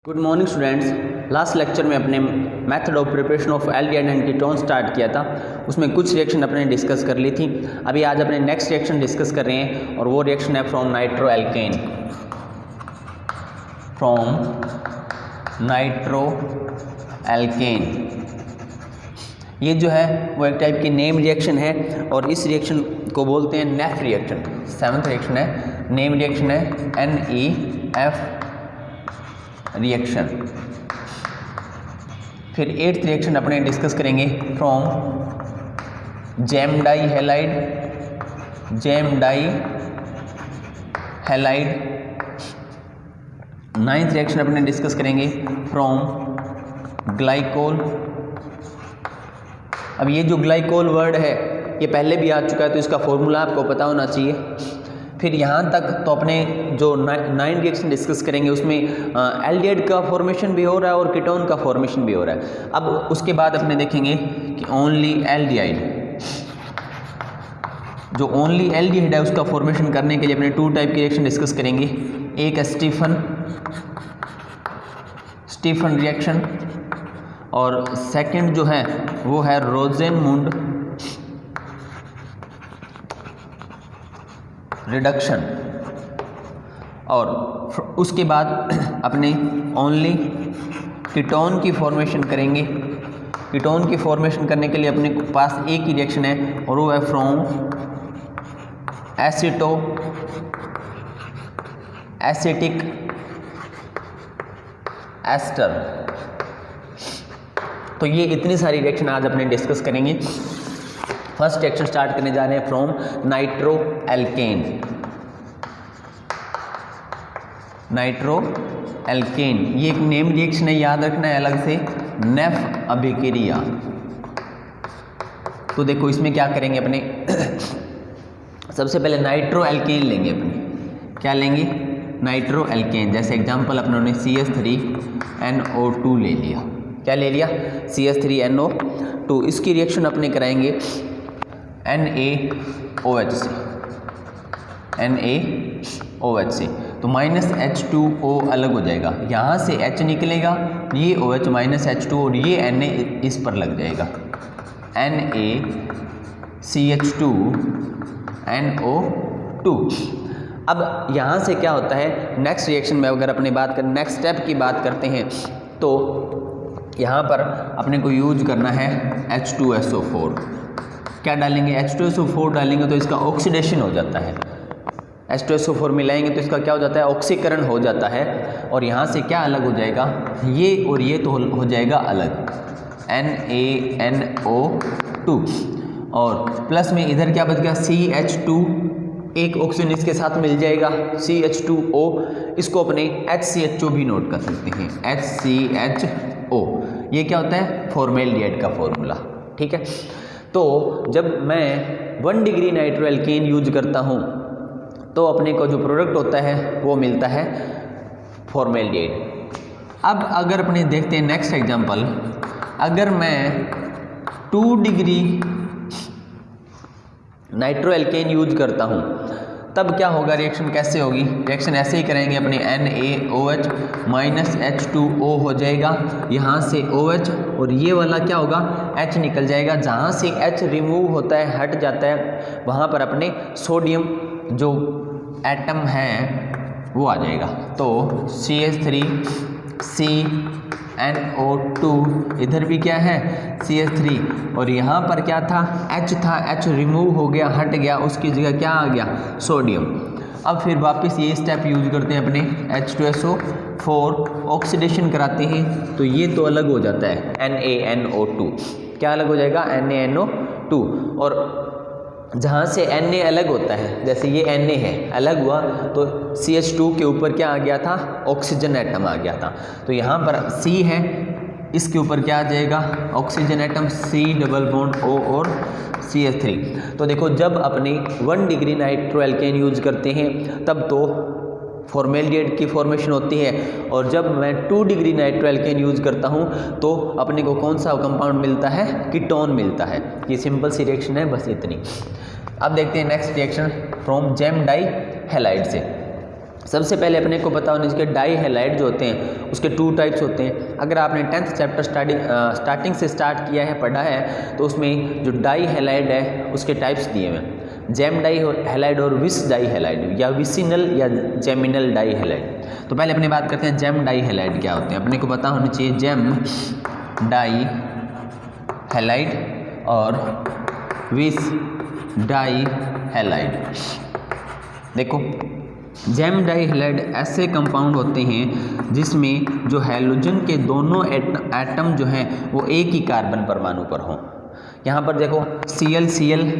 Good morning students. Last lecture में अपने method of preparation of aldehyde and ketone start किया था, उसमें कुछ रिएक्शन अपने डिस्कस कर ली थी। अभी आज अपने नेक्स्ट रिएक्शन डिस्कस कर रहे हैं और वो रिएक्शन है फ्रॉम नाइट्रोएल्केन। ये जो है वो एक टाइप की नेम रिएक्शन है और इस रिएक्शन को बोलते हैं नेफ रिएक्शन। सेवन्थ रिएक्शन है, नेम रिएक्शन है NEF रिएक्शन। फिर एट्थ रिएक्शन अपने डिस्कस करेंगे from gem dihalide. Ninth reaction अपने डिस्कस करेंगे फ्रॉम ग्लाइकोल। अब ये जो ग्लाइकोल वर्ड है ये पहले भी आ चुका है तो इसका फॉर्मूला आपको पता होना चाहिए। फिर यहाँ तक तो अपने जो 9 रिएक्शन डिस्कस करेंगे उसमें एल्डिहाइड का फॉर्मेशन भी हो रहा है और कीटोन का फॉर्मेशन भी हो रहा है। अब उसके बाद अपने देखेंगे कि ओनली एल्डिहाइड, जो ओनली एल्डिहाइड है उसका फॉर्मेशन करने के लिए अपने 2 टाइप की रिएक्शन डिस्कस करेंगे। एक है स्टीफन रिएक्शन और सेकंड जो है वो है रोजेनमुंड रिडक्शन। और उसके बाद अपने ओनली कीटोन की फॉर्मेशन करेंगे। कीटोन की फॉर्मेशन करने के लिए अपने पास एक ही रिएक्शन है और वो है फ्रॉम एसिटिक एस्टर। तो ये इतनी सारी रिएक्शन आज अपने डिस्कस करेंगे। फर्स्ट रिएक्शन स्टार्ट करने जा रहे हैं फ्रॉम नाइट्रोएल्केन। ये एक नेम रिएक्शन है, याद रखना है अलग से, नेफ अभिक्रिया। तो देखो इसमें क्या करेंगे अपने सबसे पहले नाइट्रोएल्केन लेंगे। अपने क्या लेंगे? नाइट्रोएल्केन। जैसे एग्जांपल अपने CH3NO2 ले लिया। क्या ले लिया? CH3NO2। इसकी रिएक्शन अपने कराएंगे NaOH से। तो -H2O अलग हो जाएगा, यहाँ से H निकलेगा, ये OH -H2 और ये Na इस पर लग जाएगा, NaCH2NO2। अब यहाँ से क्या होता है, नेक्स्ट रिएक्शन में अगर अपनी बात करें, नेक्स्ट स्टेप की बात करते हैं तो यहाँ पर अपने को यूज करना है H2SO4। क्या डालेंगे? H2SO4 डालेंगे तो इसका ऑक्सीडेशन हो जाता है। H2SO4 मिलाएंगे तो इसका क्या हो जाता है? ऑक्सीकरण हो जाता है। और यहाँ से क्या अलग हो जाएगा? ये और ये तो हो जाएगा अलग, NaNO2। और प्लस में इधर क्या बच गया? CH2, एक ऑक्सीजन इसके साथ मिल जाएगा, CH2O। इसको अपने HCHO भी नोट कर सकते हैं, HCHO। ये क्या होता है? फॉर्मेल्डिहाइड का फॉर्मूला। ठीक है, तो जब मैं 1 डिग्री नाइट्रोएल्केन यूज करता हूँ तो अपने को जो प्रोडक्ट होता है वो मिलता है फॉर्मेल्डिहाइड। अब अगर अपने देखते हैं नेक्स्ट एग्जांपल, अगर मैं 2 डिग्री नाइट्रोएल्केन यूज करता हूँ तब क्या होगा? रिएक्शन कैसे होगी? रिएक्शन ऐसे ही करेंगे अपने NaOH -H2O हो जाएगा, यहाँ से OH और ये वाला क्या होगा? H निकल जाएगा। जहाँ से H रिमूव होता है, हट जाता है, वहाँ पर अपने सोडियम जो एटम है वो आ जाएगा। तो CH3CNO2, इधर भी क्या है? CH3, और यहाँ पर क्या था? H था, H रिमूव हो गया, हट गया, उसकी जगह क्या आ गया? सोडियम। अब फिर वापस ये स्टेप यूज करते हैं अपने H2SO4, ऑक्सीडेशन कराते हैं तो ये तो अलग हो जाता है, NaNO2। क्या अलग हो जाएगा? NaNO2। और जहाँ से Na अलग होता है, जैसे ये Na है, अलग हुआ तो CH2 के ऊपर क्या आ गया था? ऑक्सीजन एटम आ गया था। तो यहाँ पर C है, इसके ऊपर क्या आ जाएगा? Oxygen atom, C double bond O और CH3। तो देखो जब अपने 1 डिग्री नाइट्रोएल्केन यूज करते हैं तब तो फॉर्मेल्डिहाइड की फॉर्मेशन होती है, और जब मैं 2 डिग्री नाइट्रोएल्केन यूज करता हूँ तो अपने को कौन सा कंपाउंड मिलता है? कीटोन मिलता है। ये सिंपल सी रिएक्शन है, बस इतनी। अब देखते हैं next reaction from gem dihalide से। सबसे पहले अपने को पता होना चाहिए डाई हैलाइड जो होते हैं उसके 2 टाइप्स होते हैं। अगर आपने 10th चैप्टर स्टार्टिंग से स्टार्ट किया है, पढ़ा है, तो उसमें जो डाई हैलाइड है उसके टाइप्स दिए हुए हैं, जेम डाई हैलाइड और विस डाई हैलाइड, या विसिनल या जेमिनल डाई हैलाइड। तो पहले अपने बात करते हैं जेम डाई हैलाइड क्या होते हैं। अपने को पता होना चाहिए जेम डाई हैलाइड और विस डाई हैलाइड। देखो, जेम डाई हैलाइड ऐसे कंपाउंड होते हैं जिसमें जो हैलोजन के दोनों एटम जो हैं वो एक ही कार्बन परमाणु पर हों। यहाँ पर देखो Cl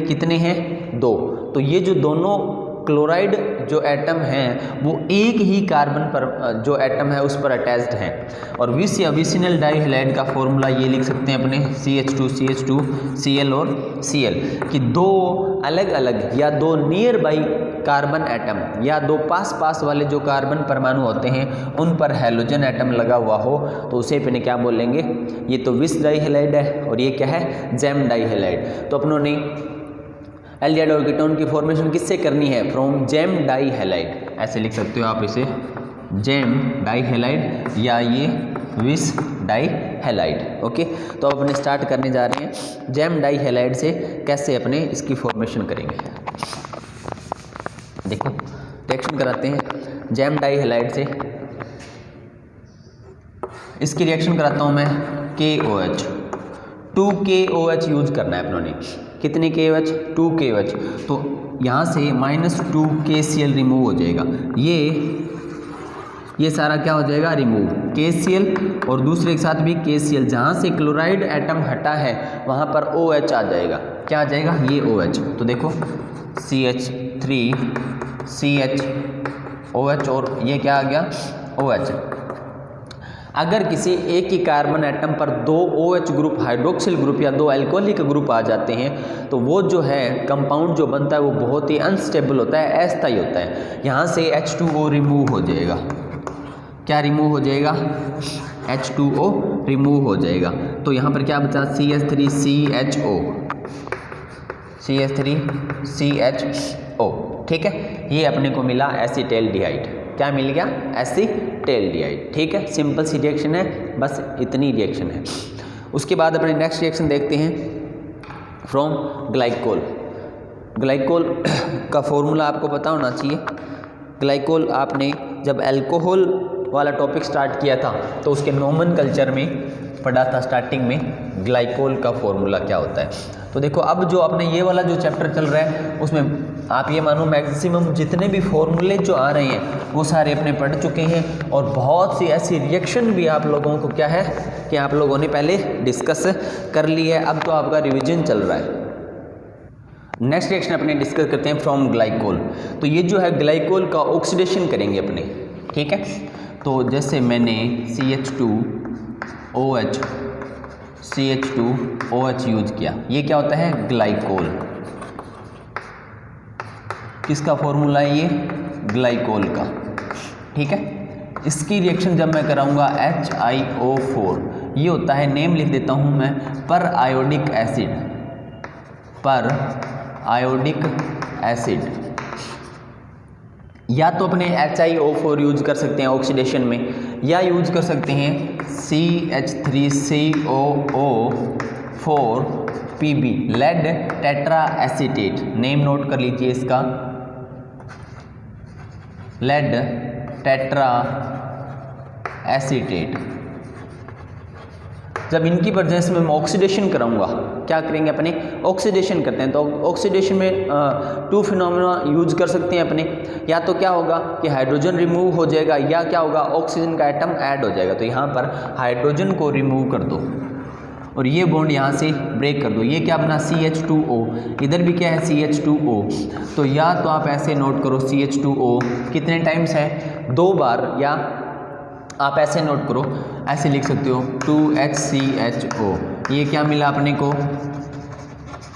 कितने हैं, 2। तो ये जो दोनों क्लोराइड जो एटम हैं वो एक ही कार्बन पर जो एटम है उस पर अटैच्ड हैं। और विस या विसिनल डाई हैलाइड का फॉर्मूला ये लिख सकते हैं अपने CH2 Cl और Cl कि 2 अलग अलग या 2 नियर बाई कार्बन एटम या 2 पास वाले जो कार्बन परमाणु होते हैं उन पर हैलोजन एटम लगा हुआ हो तो उसे अपने क्या बोलेंगे, ये तो विस डाई हैलाइड है और ये क्या है, जेम डाई हैलाइड। तो अपनों ने एल्डिहाइड और कीटोन की फॉर्मेशन किससे करनी है, फ्रॉम जेम डाई हैलाइड। ऐसे लिख सकते हो आप इसे, जेम डाई हैलाइड या ये विस डाई हैलाइड। ओके, तो अब अपने स्टार्ट करने जा रहे हैं जेम डाई हैलाइड से कैसे अपने इसकी फॉर्मेशन करेंगे। देखो रिएक्शन कराते हैं जेम डाई हैलाइड से। इसकी रिएक्शन कराता हूँ मैं KOH, 2KOH यूज करना है अपनों ने। कितने KOH, 2KOH। तो यहाँ से -2 KCl रिमूव हो जाएगा, ये सारा क्या हो जाएगा, रिमूव KCl, और दूसरे के साथ भी KCl। जहाँ से क्लोराइड एटम हटा है वहाँ पर OH आ जाएगा। क्या आ जाएगा, ये OH। तो देखो CH3CHOH और ये क्या आ गया, OH। अगर किसी एक ही कार्बन एटम पर 2 OH ग्रुप, हाइड्रोक्सिल ग्रुप या 2 अल्कोहलिक ग्रुप आ जाते हैं तो वो जो है कंपाउंड जो बनता है वो बहुत ही अनस्टेबल होता है, अस्थायी होता है। यहाँ से H2O रिमूव हो जाएगा। क्या रिमूव हो जाएगा, H2O रिमूव हो जाएगा। तो यहाँ पर क्या बचा, CH3CHO। ठीक है, ये अपने को मिला एसीटेल्डिहाइड। क्या मिल गया, एसीटेल्डिहाइड। ठीक है, सिंपल सी रिएक्शन है, बस इतनी रिएक्शन है। उसके बाद अपने नेक्स्ट रिएक्शन देखते हैं फ्रॉम ग्लाइकोल। ग्लाइकोल का फॉर्मूला आपको पता होना चाहिए। ग्लाइकोल आपने जब अल्कोहल वाला टॉपिक स्टार्ट किया था तो उसके नोमेनकल्चर में पढ़ा था स्टार्टिंग में ग्लाइकोल का फॉर्मूला क्या होता है। तो देखो अब जो अपने ये वाला जो चैप्टर चल रहा है उसमें आप ये मानो मैक्सिमम जितने भी फॉर्मूले जो आ रहे हैं वो सारे अपने पढ़ चुके हैं, और बहुत सी ऐसी रिएक्शन भी आप लोगों को क्या है कि आप लोगों ने पहले डिस्कस कर ली है। अब तो आपका रिवीजन चल रहा है। नेक्स्ट रिएक्शन अपने डिस्कस करते हैं फ्रॉम ग्लाइकोल। तो ये जो है ग्लाइकोल का ऑक्सीडेशन करेंगे अपने। ठीक है, तो जैसे मैंने CH2OH यूज किया, ये क्या होता है, ग्लाइकोल। किसका फॉर्मूला है ये, ग्लाइकोल का। ठीक है, इसकी रिएक्शन जब मैं कराऊंगा HiO4, ये होता है, नेम लिख देता हूं मैं, पर आयोडिक एसिड। या तो अपने HiO4 यूज कर सकते हैं ऑक्सीडेशन में, या यूज कर सकते हैं CH3COO4Pb, lead tetraacetate. Name note कर लीजिए इसका, लेड टेट्रा एसीटेट। जब इनकी प्रेजेंस में मैं ऑक्सीडेशन कराऊंगा, क्या करेंगे अपने, ऑक्सीडेशन करते हैं। तो ऑक्सीडेशन में 2 फिनोमेना यूज कर सकते हैं अपने। या तो क्या होगा कि हाइड्रोजन रिमूव हो जाएगा, या क्या होगा, ऑक्सीजन का एटम ऐड हो जाएगा। तो यहाँ पर हाइड्रोजन को रिमूव कर दो और ये बॉन्ड यहाँ से ब्रेक कर दो। ये क्या बना, CH2O। इधर भी क्या है, CH2O। तो या तो आप ऐसे नोट करो, CH2O कितने टाइम्स है, 2 बार, या आप ऐसे नोट करो, ऐसे लिख सकते हो 2HCHO। ये क्या मिला अपने को,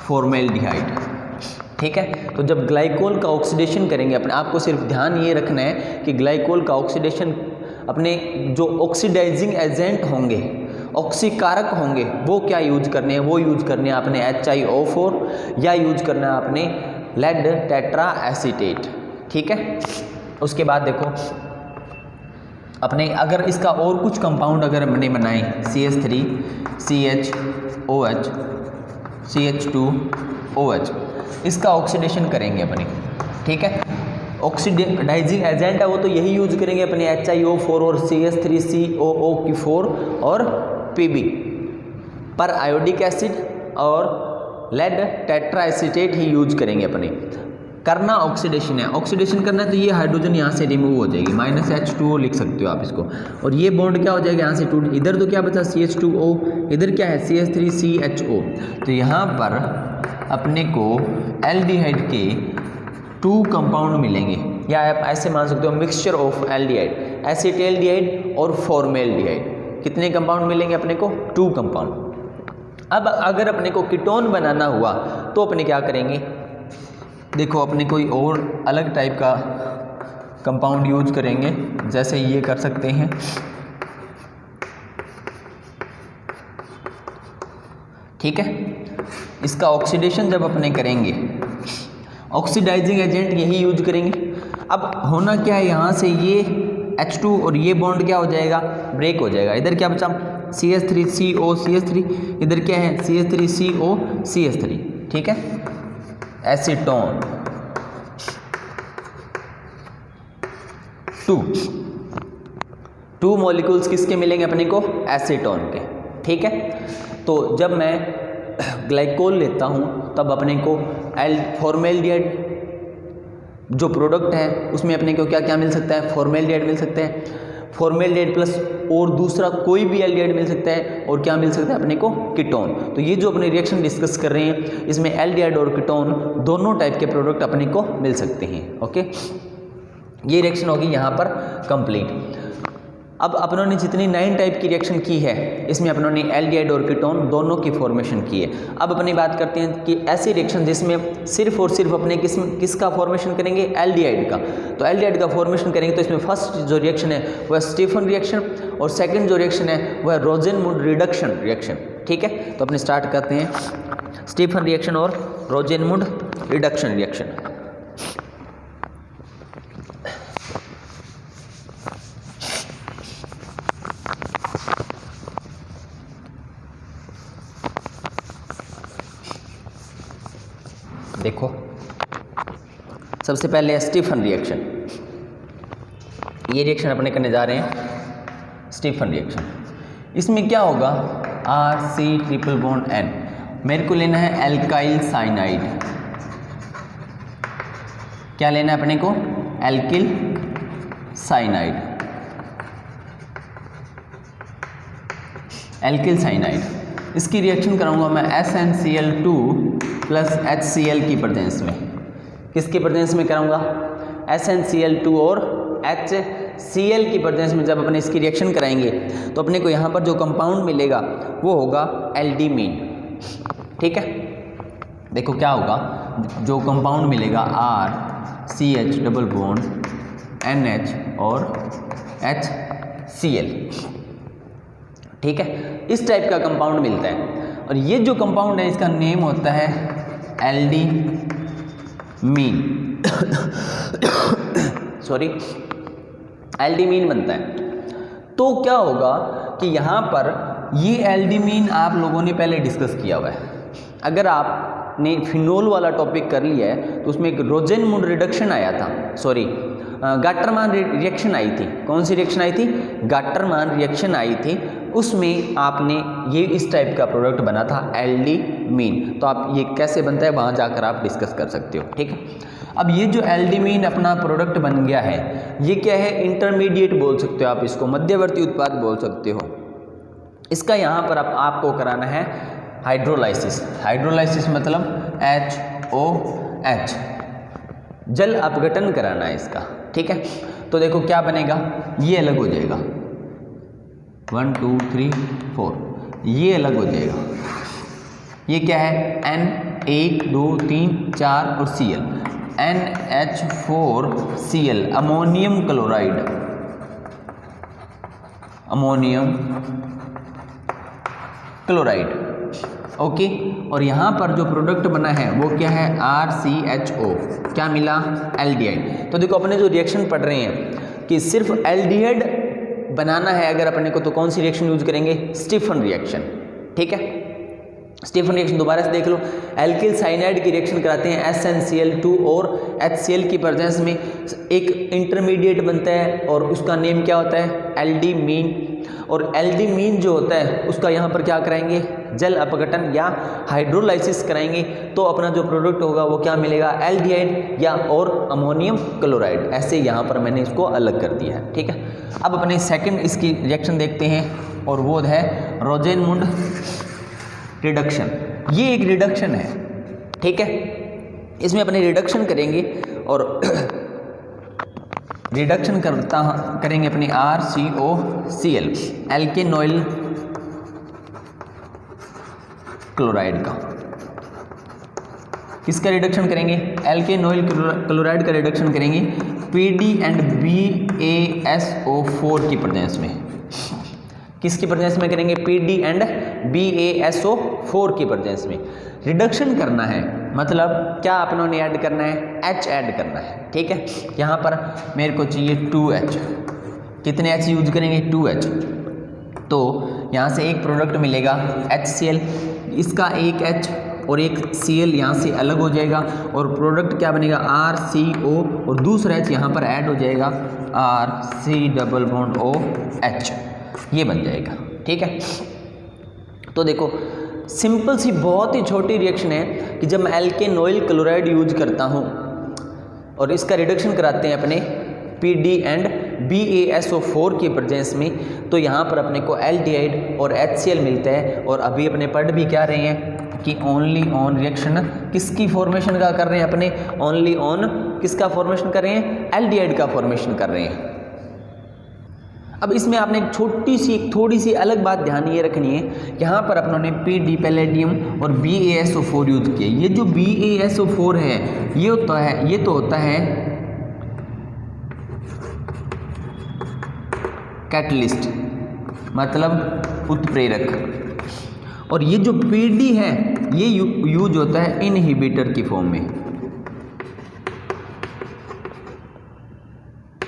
फॉर्मेल्डिहाइड। ठीक है, तो जब ग्लाइकोल का ऑक्सीडेशन करेंगे अपने, आपको सिर्फ ध्यान ये रखना है कि ग्लाइकोल का ऑक्सीडेशन अपने जो ऑक्सीडाइजिंग एजेंट होंगे, ऑक्सीकारक होंगे, वो क्या यूज करने हैं, वो यूज करने हैं आपने HiO4 या यूज करना है आपने लेड टेट्रा एसीटेट। ठीक है, उसके बाद देखो अपने अगर इसका और कुछ कंपाउंड अगर हमने बनाए CH3 CHOH CH2OH, इसका ऑक्सीडेशन करेंगे अपने, ठीक है। ऑक्सीडाइजिंग एजेंट है वो तो यही यूज करेंगे अपने HiO4 और CH3COO4 और PB पर आयोडिक एसिड और लेड टेट्राएसीटेट ही यूज करेंगे अपने। करना ऑक्सीडेशन है, ऑक्सीडेशन करना है तो ये हाइड्रोजन यहाँ से रिमूव हो जाएगी, -H2O लिख सकते हो आप इसको, और ये बॉन्ड क्या हो जाएगा यहाँ से टूट, इधर तो क्या बचा CH2O, इधर क्या है CH3CHO, तो यहाँ पर अपने को एल्डिहाइड के 2 कंपाउंड मिलेंगे, या आप ऐसे मान सकते हो मिक्सचर ऑफ एल्डिहाइड, एसिटाल्डिहाइड और फॉर्मेल्डिहाइड। कितने कंपाउंड मिलेंगे अपने को? 2 कंपाउंड। अब अगर अपने को कीटोन बनाना हुआ तो अपने क्या करेंगे, देखो अपने कोई और अलग टाइप का कंपाउंड यूज करेंगे, जैसे ये कर सकते हैं, ठीक है। इसका ऑक्सीडेशन जब अपने करेंगे, ऑक्सीडाइजिंग एजेंट यही यूज करेंगे। अब होना क्या है, यहाँ से ये H2 और ये बॉन्ड क्या हो जाएगा, ब्रेक हो जाएगा। इधर क्या बचा CH3CO CH3, इधर क्या है CH3CO CH3, ठीक है। एसीटोन 2 मॉलिक्यूल्स किसके मिलेंगे अपने को? एसीटोन के, ठीक है। तो जब मैं ग्लाइकोल लेता हूँ तब अपने को फॉर्मेल्डिहाइड जो प्रोडक्ट है उसमें अपने को क्या क्या मिल सकता है? फॉर्मेल्डिहाइड मिल सकते हैं, फॉर्मेल्डिहाइड प्लस और दूसरा कोई भी एल्डिहाइड मिल सकता है, और क्या मिल सकता है अपने को? कीटोन। तो ये जो अपने रिएक्शन डिस्कस कर रहे हैं इसमें एल्डिहाइड और कीटोन दोनों टाइप के प्रोडक्ट अपने को मिल सकते हैं, ओके। ये रिएक्शन होगी यहाँ पर कंप्लीट। अब अपनों ने जितनी 9 टाइप की रिएक्शन की है इसमें अपनों ने एल्डिहाइड और कीटोन दोनों की फॉर्मेशन की है। अब अपनी बात करते हैं कि ऐसी रिएक्शन जिसमें सिर्फ और सिर्फ अपने किसका फॉर्मेशन करेंगे? एल्डिहाइड का। तो एल्डिहाइड का फॉर्मेशन करेंगे तो इसमें फर्स्ट जो रिएक्शन है वह स्टीफन रिएक्शन, और सेकंड जो रिएक्शन है वह रोजेनमुंड रिडक्शन रिएक्शन, ठीक है। तो अपने स्टार्ट करते हैं स्टीफन रिएक्शन और रोजेनमुंड रिडक्शन रिएक्शन। देखो सबसे पहले स्टीफन रिएक्शन, ये रिएक्शन अपने करने जा रहे हैं स्टीफन रिएक्शन। इसमें क्या होगा? RC≡N, मेरे को लेना है एल्काइल साइनाइड। क्या लेना है अपने को? Alkyl cyanide, alkyl cyanide. इसकी रिएक्शन कराऊंगा मैं SnCl2 प्लस HCl की प्रेजेंस में। किसकी प्रेजेंस में कराऊंगा? SnCl2 और HCl की प्रेजेंस में जब अपने इसकी रिएक्शन कराएंगे तो अपने को यहाँ पर जो कंपाउंड मिलेगा वो होगा एल्डिमीन, ठीक है। देखो क्या होगा, जो कंपाउंड मिलेगा RCH डबल बॉन्ड NH और HCl, ठीक है। इस टाइप का कंपाउंड मिलता है, और ये जो कंपाउंड है इसका नेम होता है एल्डिमीन सॉरी, एल्डिमीन बनता है। तो क्या होगा कि यहाँ पर ये एल्डिमीन आप लोगों ने पहले डिस्कस किया हुआ है। अगर आपने फिनोल वाला टॉपिक कर लिया है तो उसमें एक रोजेनमुंड रिडक्शन आया था, सॉरी गाटरमान रिएक्शन आई थी। कौन सी रिएक्शन आई थी? गाटरमान रिएक्शन आई थी। उसमें आपने ये इस टाइप का प्रोडक्ट बना था एल्डिमीन। तो आप ये कैसे बनता है वहाँ जाकर आप डिस्कस कर सकते हो, ठीक है। अब ये जो एल्डिमीन अपना प्रोडक्ट बन गया है ये क्या है? इंटरमीडिएट बोल सकते हो आप इसको, मध्यवर्ती उत्पाद बोल सकते हो। इसका यहाँ पर आपको कराना है हाइड्रोलाइसिस। हाइड्रोलाइसिस मतलब HOH, जल अपघटन कराना है इसका, ठीक है। तो देखो क्या बनेगा, ये अलग हो जाएगा, 1 2 3 4, ये अलग हो जाएगा। ये क्या है? N 1 2 3 4 और Cl, NH4Cl, ammonium chloride, ammonium chloride, okay. और यहाँ पर जो प्रोडक्ट बना है वो क्या है, RCHO, क्या मिला, एल्डिहाइड। तो देखो अपने जो रिएक्शन पढ़ रहे हैं कि सिर्फ एल्डिहाइड बनाना है अगर अपने को, तो कौन सी रिएक्शन यूज करेंगे, स्टीफन रिएक्शन, ठीक है। स्टीफन रिएक्शन दोबारा से देख लो, एल्किल साइनाइड की रिएक्शन कराते हैं SnCl2 और HCl की प्रेजेंस में, एक इंटरमीडिएट बनता है और उसका नेम क्या होता है, एल्डिमीन। और एल्डिमीन जो होता है उसका यहाँ पर क्या कराएंगे, जल अपघटन या हाइड्रोलाइसिस कराएंगे, तो अपना जो प्रोडक्ट होगा वो क्या मिलेगा, एल्डिहाइड या और अमोनियम क्लोराइड। ऐसे यहाँ पर मैंने इसको अलग कर दिया है, ठीक है। अब अपने सेकंड इसकी रिएक्शन देखते हैं और वो है रोजेनमुंड रिडक्शन। ये एक रिडक्शन है, ठीक है। इसमें अपने रिडक्शन करेंगे और रिडक्शन करेंगे अपने RCOCl, एल्केनोइल क्लोराइड का। किसका रिडक्शन करेंगे, एल्केनोइल क्लोराइड का रिडक्शन करेंगे PD एंड BaSO4 की प्रेजेंस में। किसकी प्रेजेंस में करेंगे, PD एंड BaSO4 की प्रेजेंस में रिडक्शन करना है। मतलब क्या अपनों ने ऐड करना है, H ऐड करना है, ठीक है। यहाँ पर मेरे को चाहिए 2H, कितने H यूज करेंगे, 2H। तो यहाँ से एक प्रोडक्ट मिलेगा HCl, इसका एक H और एक Cl यहाँ से अलग हो जाएगा और प्रोडक्ट क्या बनेगा, RCO और दूसरा H यहाँ पर ऐड हो जाएगा RC⋯OH, ये बन जाएगा, ठीक है। तो देखो सिंपल सी बहुत ही छोटी रिएक्शन है कि जब मैं एल्केनोइल क्लोराइड यूज करता हूँ और इसका रिडक्शन कराते हैं अपने PD एंड BaSO4 की प्रेजेंस में, तो यहाँ पर अपने को एल्डिहाइड और HCl मिलता है। और अभी अपने पढ़ भी क्या रहे हैं कि ओनली ऑन रिएक्शन किसकी फॉर्मेशन का कर रहे हैं, अपने ओनली ऑन किसका फॉर्मेशन कर रहे हैं, एल्डिहाइड का फॉर्मेशन कर रहे हैं। अब इसमें आपने एक थोड़ी सी अलग बात ध्यान ये रखनी है, यहाँ पर अपनों ने PD पैलेडियम और BaSO4 यूज किया। ये जो BaSO4 है ये तो होता है कैटलिस्ट, मतलब उत्प्रेरक। और ये जो PD है ये यूज होता है इनहिबिटर की फॉर्म में।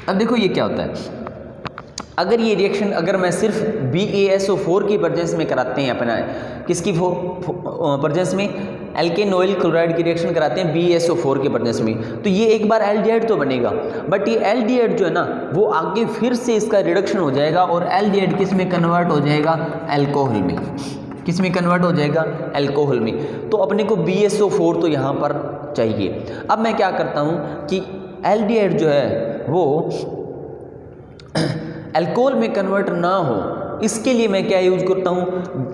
अब देखो ये क्या होता है, अगर ये रिएक्शन अगर मैं सिर्फ BaSO4 की प्रेजेंस में कराते हैं अपना, किसकी प्रेजेंस में, एल्केनोइल क्लोराइड की रिएक्शन कराते हैं BaSO4 के प्रेजेंस में, तो ये एक बार एल्डिहाइड तो बनेगा, बट ये एल्डिहाइड जो है ना वो आगे फिर से इसका रिडक्शन हो जाएगा और एल्डिहाइड किस में कन्वर्ट हो जाएगा, अल्कोहल में। किस में कन्वर्ट हो जाएगा, अल्कोहल में। तो अपने को BaSO4 तो यहाँ पर चाहिए। अब मैं क्या करता हूँ कि एल्डिहाइड जो है वो अल्कोहल में कन्वर्ट ना हो, इसके लिए मैं क्या यूज करता हूँ,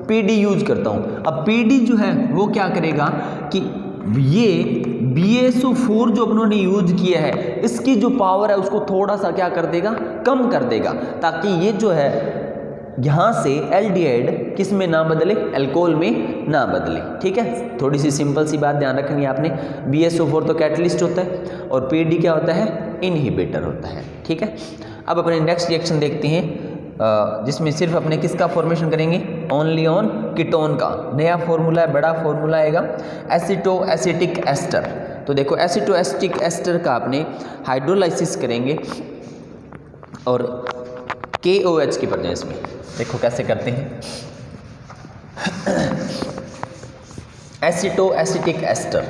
PD यूज करता हूँ। अब PD जो है वो क्या करेगा कि ये BaSO4 जो अपनों ने यूज किया है इसकी जो पावर है उसको थोड़ा सा क्या कर देगा, कम कर देगा, ताकि ये जो है यहाँ से एल्डिहाइड किस में ना बदले, अल्कोहल में ना बदले, ठीक है। थोड़ी सी सिंपल सी बात ध्यान रखनी है आपने, BaSO4 तो कैटलिस्ट होता है और PD क्या होता है, इनहिबिटर होता है, ठीक है। अब अपने नेक्स्ट रिएक्शन देखते हैं जिसमें सिर्फ अपने किसका फॉर्मेशन करेंगे, ओनली ऑन कीटोन का। नया फॉर्मूला है, बड़ा फॉर्मूला आएगा, एसिटोएसिटिक एस्टर। तो देखो एसिटोएसिटिक एस्टर का अपने हाइड्रोलाइसिस करेंगे और KOH की प्रेजेंस में। देखो कैसे करते हैं, एसिटोएसिटिक एस्टर,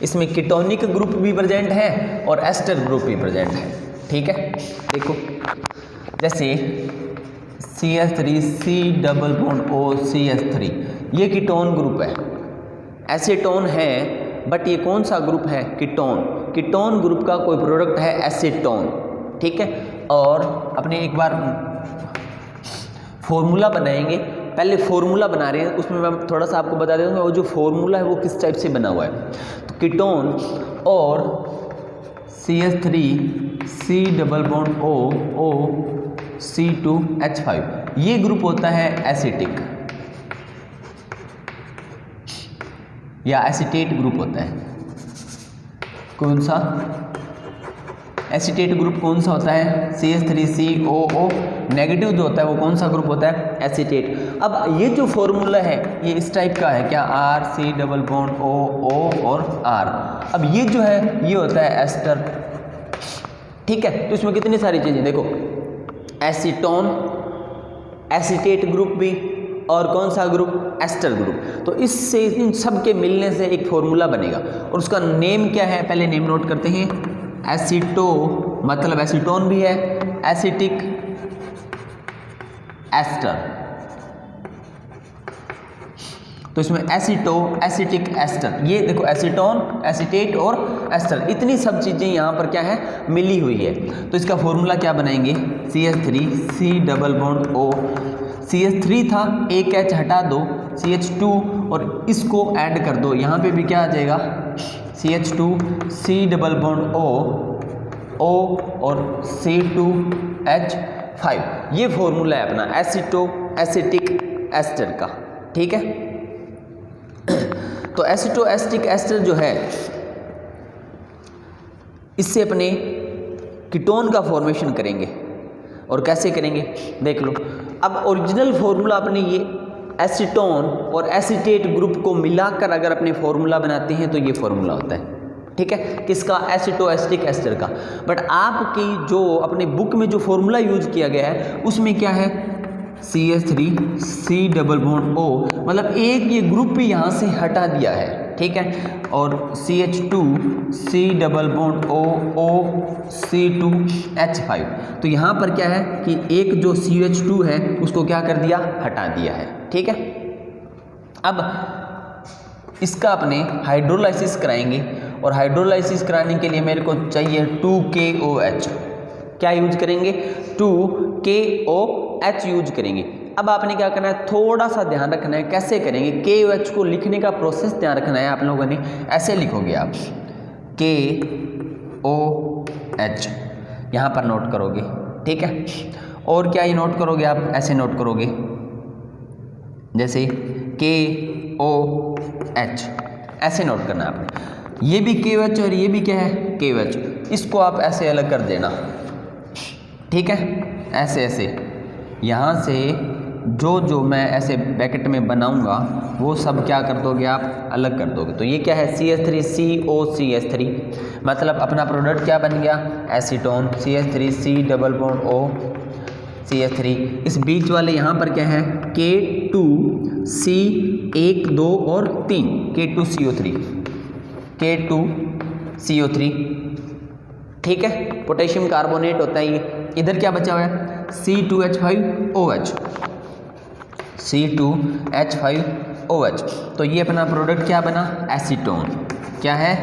इसमें कीटोनिक ग्रुप भी प्रेजेंट है और एस्टर ग्रुप भी प्रेजेंट है, ठीक है। देखो जैसे CH3C⋯OCH3 ये कीटोन ग्रुप है, एसीटोन है, बट ये कौन सा ग्रुप है, कीटोन। कीटोन ग्रुप का कोई प्रोडक्ट है एसीटोन, ठीक है। और अपने एक बार फॉर्मूला बनाएंगे, पहले फॉर्मूला बना रहे हैं उसमें मैं थोड़ा सा आपको बता देता हूँ वो जो फॉर्मूला है वो किस टाइप से बना हुआ है। तो कीटोन और CH3C⋯OC2H5 ये ग्रुप होता है एसिटिक या एसिटेट ग्रुप होता है। कौन सा, एसीटेट ग्रुप कौन सा होता है, CH3COO नेगेटिव जो होता है वो कौन सा ग्रुप होता है, एसीटेट। अब ये जो फॉर्मूला है ये इस टाइप का है क्या, RC डबल बॉन्ड O और R। अब ये जो है ये होता है एस्टर, ठीक है। तो इसमें कितनी सारी चीज़ें देखो, एसीटोन, एसीटेट ग्रुप भी, और कौन सा ग्रुप, एस्टर ग्रुप। तो इससे इन सब के मिलने से एक फॉर्मूला बनेगा और उसका नेम क्या है, पहले नेम नोट करते हैं। एसीटो मतलब एसीटोन भी है, एसिटिक एस्टर, तो इसमें एसीटो, एसिटिक एस्टर, ये देखो एसीटोन, एसीटेट और एस्टर, इतनी सब चीज़ें यहाँ पर क्या है, मिली हुई है। तो इसका फॉर्मूला क्या बनाएंगे, CH3 C double bond O, CH3 था, एक H हटा दो, CH2 और इसको ऐड कर दो, यहाँ पे भी क्या आ जाएगा, CH2 C double bond O और C2H5। ये फॉर्मूला है अपना एसीटो एसिटिक एस्टर का, ठीक है। तो एसीटो एसिटिक एस्टर जो है इससे अपने कीटोन का फॉर्मेशन करेंगे, और कैसे करेंगे देख लो। अब ओरिजिनल फॉर्मूला अपने ये एसीटोन और एसीटेट ग्रुप को मिलाकर अगर अपने फॉर्मूला बनाते हैं तो ये फॉर्मूला होता है, ठीक है, किसका, एसीटो एसिटिक एस्टर का। बट आपकी जो अपने बुक में जो फॉर्मूला यूज किया गया है उसमें क्या है, CH3 C double bond O, मतलब एक ये ग्रुप भी यहाँ से हटा दिया है, ठीक है, और CH2 C double bond O C2H5। तो यहाँ पर क्या है कि एक जो CH2 है उसको क्या कर दिया, हटा दिया है, ठीक है। अब इसका अपने हाइड्रोलाइसिस कराएंगे, और हाइड्रोलाइसिस कराने के लिए मेरे को चाहिए 2KOH। क्या यूज करेंगे, 2KOH यूज करेंगे। अब आपने क्या करना है, थोड़ा सा ध्यान रखना है, कैसे करेंगे, KOH को लिखने का प्रोसेस ध्यान रखना है आप लोगों ने। ऐसे लिखोगे आप KOH, यहाँ पर नोट करोगे, ठीक है। और क्या ये नोट करोगे आप, ऐसे नोट करोगे जैसे KOH, ऐसे नोट करना है आपने। ये भी KOH और ये भी क्या है, KOH, इसको आप ऐसे अलग कर देना, ठीक है, ऐसे ऐसे। यहाँ से जो मैं ऐसे ब्रैकेट में बनाऊंगा वो सब क्या कर दोगे आप, अलग कर दोगे। तो ये क्या है, CH3COCH3, मतलब अपना प्रोडक्ट क्या बन गया, acetone, CH3C double bond O CH3। इस बीच वाले यहाँ पर क्या है, K2C1 2 और 3, K2CO3, ठीक है, पोटेशियम कार्बोनेट होता है ये। इधर क्या बचा हुआ है, C2H5OH, C2H5OH। तो ये अपना प्रोडक्ट क्या बना, एसीटोन, क्या है,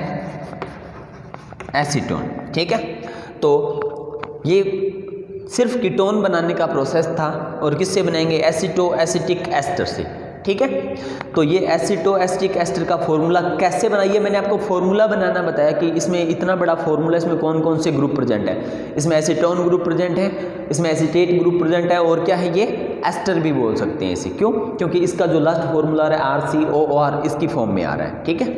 एसीटोन, ठीक है। तो ये सिर्फ कीटोन बनाने का प्रोसेस था, और किससे बनाएंगे, एसीटो एसिटिक एस्टर से, ठीक है। तो ये एसीटो एसिटिक एस्टर का फॉर्मूला कैसे बनाइए, मैंने आपको फॉर्मूला बनाना बताया कि इसमें इतना बड़ा फॉर्मूला, इसमें कौन कौन से ग्रुप प्रेजेंट है। इसमें एसीटोन ग्रुप प्रेजेंट है, इसमें एसीटेट ग्रुप प्रेजेंट है, और क्या है, ये एस्टर भी बोल सकते हैं इसे, क्यों, क्योंकि इसका जो लास्ट फॉर्मूला है RCOOR इसकी फॉर्म में आ रहा है, ठीक है।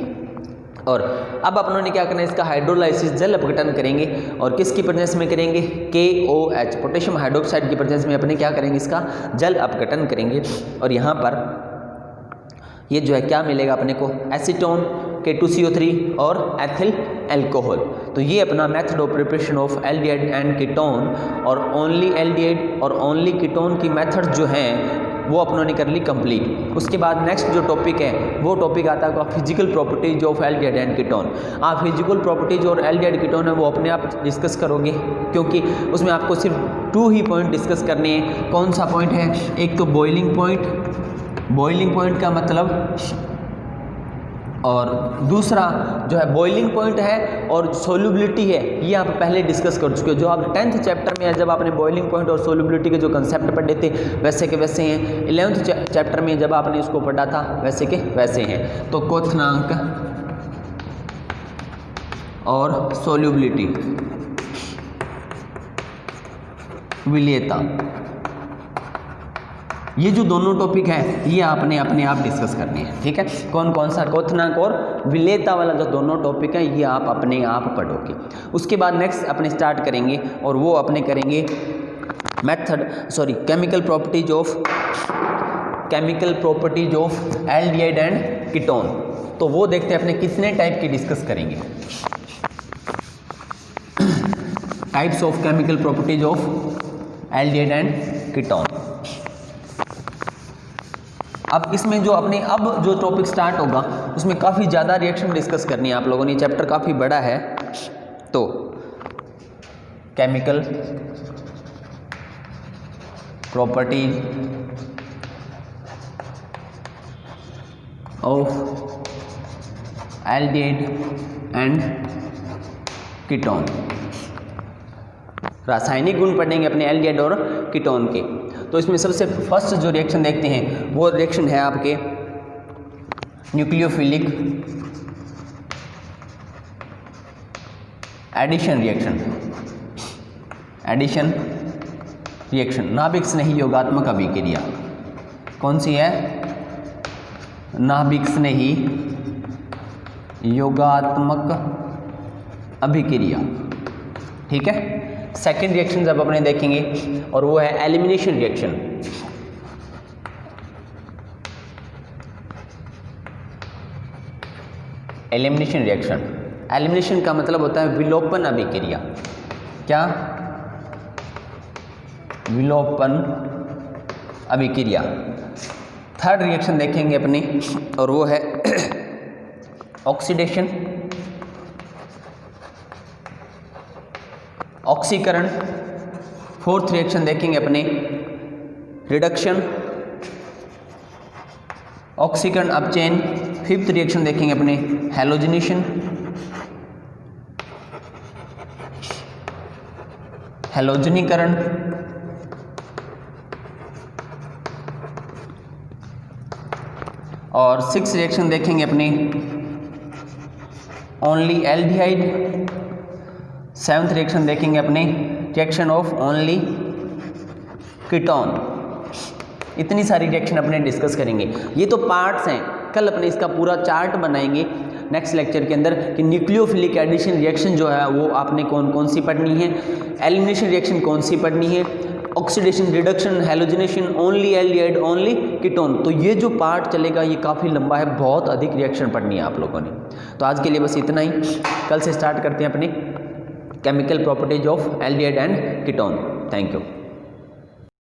और अब अपनों ने क्या करना है, इसका हाइड्रोलाइसिस जल अपघटन करेंगे, और किसकी प्रेजेंस में करेंगे, KOH पोटेशियम हाइड्रोक्साइड की प्रेजेंस में अपने क्या करेंगे, इसका जल अपघटन करेंगे। और यहाँ पर ये जो है क्या मिलेगा अपने को, एसीटोन, K2CO3 और एथिल एल्कोहल। तो ये अपना method of preparation of aldehyde and ketone, और ओनली एल्डिहाइड और ओनली कीटोन की मेथड जो हैं वो अपनों ने कर ली कंप्लीट। उसके बाद नेक्स्ट जो टॉपिक है वो टॉपिक आता है physical properties of aldehyde and ketone. आप फिजिकल प्रॉपर्टीज और एल्डिहाइड कीटोन है वो अपने आप डिस्कस करोगे, क्योंकि उसमें आपको सिर्फ 2 ही पॉइंट डिस्कस करने हैं। कौन सा पॉइंट है, एक तो बॉइलिंग पॉइंट का मतलब, और दूसरा जो है बॉइलिंग पॉइंट है और सोल्यूबिलिटी है, ये आप पहले डिस्कस कर चुके हो। जो आप 10th चैप्टर में है, जब आपने बॉइलिंग पॉइंट और सोल्यूबिलिटी के जो कंसेप्ट पढ़े थे वैसे के वैसे हैं। 11th चैप्टर में जब आपने उसको पढ़ा था वैसे के वैसे हैं। तो क्वथनांक और सोल्यूबिलिटी, विलेयता, ये जो दोनों टॉपिक है ये आपने अपने आप डिस्कस करने हैं, ठीक है। कौन कौन सा, क्वथनांक और विलेयता वाला जो दोनों टॉपिक है ये आप अपने आप पढ़ोगे। उसके बाद नेक्स्ट अपने स्टार्ट करेंगे और वो अपने करेंगे chemical properties of aldehyde and ketone. तो वो देखते हैं अपने कितने टाइप की डिस्कस करेंगे। Types of chemical properties of aldehyde and ketone. अब इसमें जो अपने अब जो टॉपिक स्टार्ट होगा उसमें काफ़ी ज़्यादा रिएक्शन डिस्कस करनी है आप लोगों ने, चैप्टर काफ़ी बड़ा है। तो chemical properties of aldehyde and ketone, रासायनिक गुण पढ़ेंगे अपने एल्डिहाइड और कीटोन के। तो इसमें सबसे फर्स्ट जो रिएक्शन देखते हैं वो रिएक्शन है आपके न्यूक्लियोफिलिक एडिशन रिएक्शन, नाभिक स्नेही योगात्मक अभिक्रिया। कौन सी है? नाभिक स्नेही योगात्मक अभिक्रिया, ठीक है। सेकेंड रिएक्शन जब अपने देखेंगे और वो है एलिमिनेशन रिएक्शन। एलिमिनेशन का मतलब होता है विलोपन अभिक्रिया। क्या? विलोपन अभिक्रिया। थर्ड रिएक्शन देखेंगे अपने और वो है ऑक्सीकरण। फोर्थ रिएक्शन देखेंगे अपने रिडक्शन, ऑक्सीकरण अपचयन। फिफ्थ रिएक्शन देखेंगे अपने हैलोजनीकरण। और सिक्स रिएक्शन देखेंगे अपने ओनली एल्डिहाइड। सेवंथ रिएक्शन देखेंगे अपने रिएक्शन ऑफ ओनली कीटोन। इतनी सारी रिएक्शन अपने डिस्कस करेंगे। ये तो पार्ट्स हैं, कल अपने इसका पूरा चार्ट बनाएंगे नेक्स्ट लेक्चर के अंदर कि न्यूक्लियोफिलिक एडिशन रिएक्शन जो है वो आपने कौन कौन सी पढ़नी है, एलिमिनेशन रिएक्शन कौन सी पढ़नी है, oxidation, reduction, halogenation, only aldehyde, only ketone. तो ये जो पार्ट चलेगा ये काफ़ी लंबा है, बहुत अधिक रिएक्शन पढ़नी है आप लोगों ने। तो आज के लिए बस इतना ही, कल से स्टार्ट करते हैं अपने chemical properties of aldehyde and ketone. Thank you.